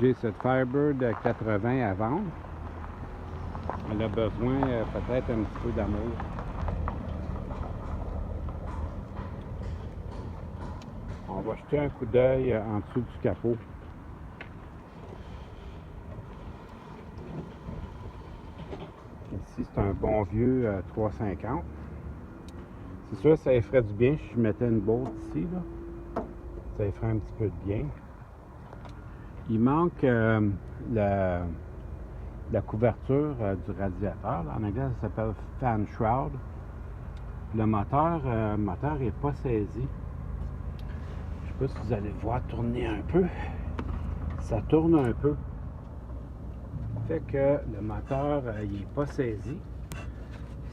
J'ai cette Firebird 80 à vendre. Elle a besoin peut-être un petit peu d'amour. On va jeter un coup d'œil en dessous du capot. Ici, c'est un bon vieux 350. C'est sûr, ça lui ferait du bien si je mettais une bolt ici, là. Ça lui ferait un petit peu de bien. Il manque la couverture du radiateur. Là. En anglais, ça s'appelle fan shroud. Le moteur n'est pas saisi. Je ne sais pas si vous allez le voir tourner un peu. Ça tourne un peu. Fait que le moteur, il n'est pas saisi.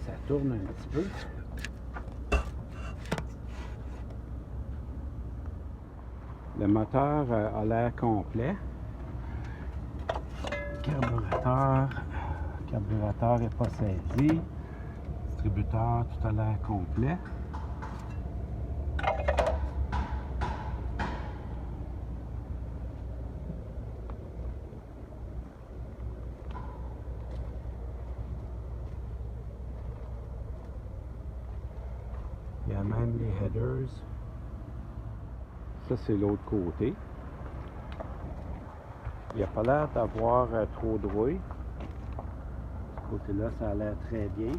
Ça tourne un petit peu. Le moteur a l'air complet. Carburateur n'est pas saisi. Distributeur, tout a l'air complet. Il y a même les headers. Ça, c'est l'autre côté. Il n'a pas l'air d'avoir trop de rouille. Ce côté-là, ça a l'air très bien.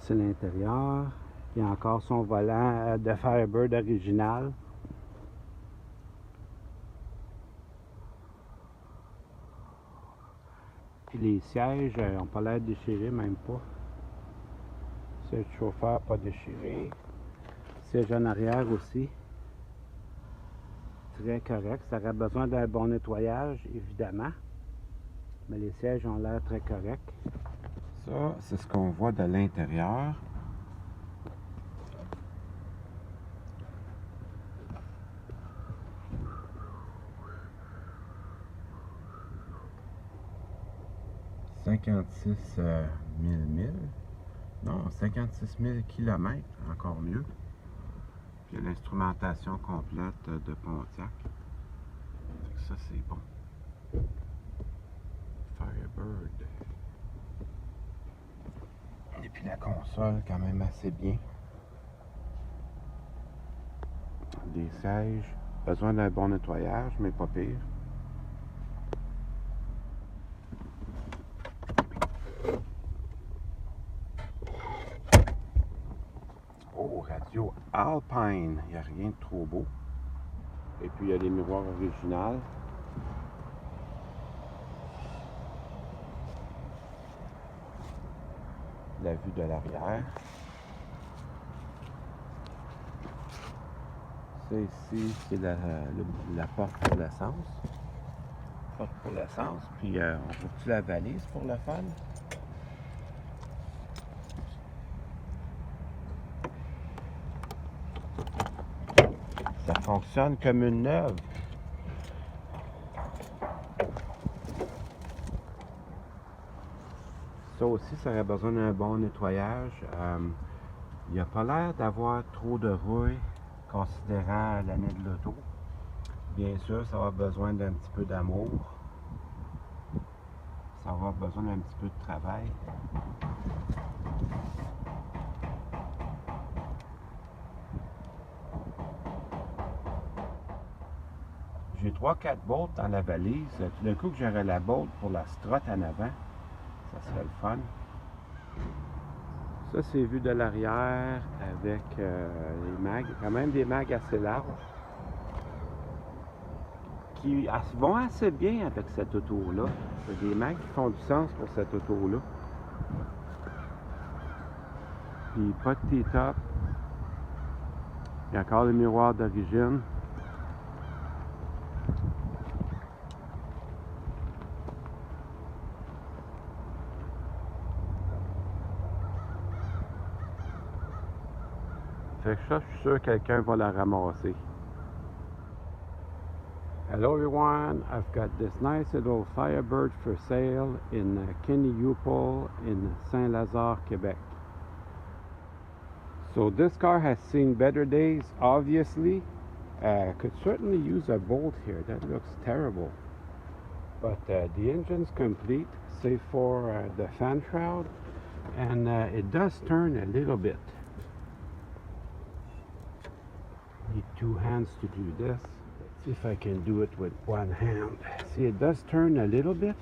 C'est l'intérieur. Il y a encore son volant de Firebird original. Puis les sièges n'ont pas l'air déchirés, même pas. Siège de chauffeur pas déchiré. Siège en arrière aussi. Très correct. Ça aurait besoin d'un bon nettoyage, évidemment. Mais les sièges ont l'air très corrects. Ça, c'est ce qu'on voit de l'intérieur. « 56 000 milles. Non, 56 000 km, encore mieux. Puis l'instrumentation complète de Pontiac. Ça, c'est bon. Firebird. Et puis la console, quand même assez bien. Des sièges. Besoin d'un bon nettoyage, mais pas pire. Oh, radio Alpine. Il n'y a rien de trop beau. Et puis il y a les miroirs originaux. La vue de l'arrière. Ça ici, c'est la porte pour l'essence. Porte pour l'essence. Puis on trouve-tu la valise pour le fun? Ça fonctionne comme une neuve. Ça aussi, ça aurait besoin d'un bon nettoyage. Il n'y a pas l'air d'avoir trop de rouille, considérant l'année de l'auto. Bien sûr, ça va avoir besoin d'un petit peu d'amour. Ça va avoir besoin d'un petit peu de travail. J'ai 3-4 bolts dans la valise. Tout d'un coup que j'aurais la bolt pour la strut en avant, ça serait le fun. Ça, c'est vu de l'arrière avec les mags. Quand même des mags assez larges. Qui vont assez bien avec cette auto-là. C'est des mags qui font du sens pour cette auto-là. Puis pas de T-top. Il y a encore les miroirs d'origine. Fait que ça, je suis sûr que quelqu'un va la ramasser. Hello everyone, I've got this nice little Firebird for sale in Kenny Upol in Saint-Lazare, Quebec. So this car has seen better days, obviously. Could certainly use a bolt here, that looks terrible. But the engine's complete, save for the fan shroud, and it does turn a little bit. Need two hands to do this. Let's see if I can do it with one hand. See, it does turn a little bit.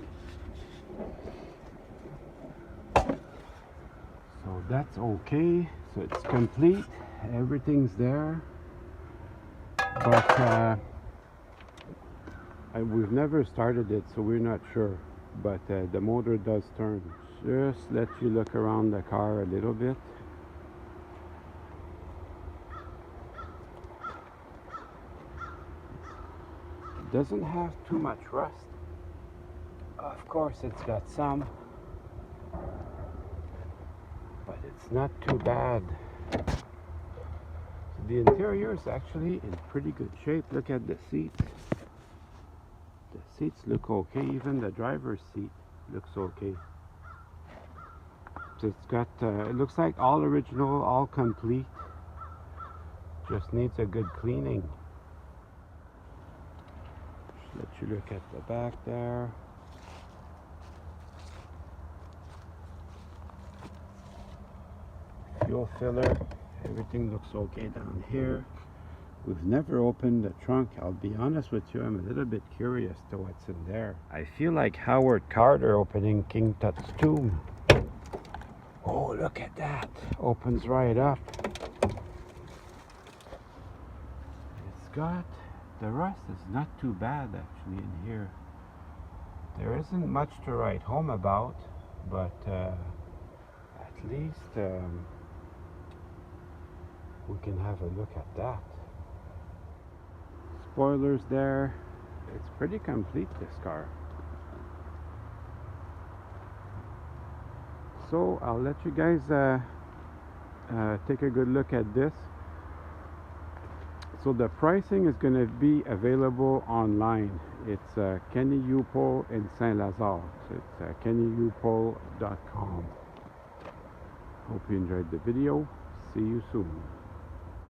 So that's okay. So it's complete. Everything's there. But we've never started it, so we're not sure. But the motor does turn. Just let you look around the car a little bit. Doesn't have too much rust. Of course it's got some, but it's not too bad. So the interior is actually in pretty good shape. Look at the seats. The seats look okay. Even the driver's seat looks okay. So it's got it looks like all original, all complete. Just needs a good cleaning. Let you look at the back there. Fuel filler, everything looks okay down here. We've never opened the trunk. I'll be honest with you, I'm a little bit curious to what's in there. I feel like Howard Carter opening King Tut's tomb. Oh, look at that. Opens right up. It's got, the rust is not too bad actually in here. There isn't much to write home about, but at least we can have a look at that. Spoilers there. It's pretty complete, this car. So I'll let you guys take a good look at this. So the pricing is going to be available online. It's Kenny Upol in Saint-Lazare. So it's kennyupol.com. Hope you enjoyed the video. See you soon.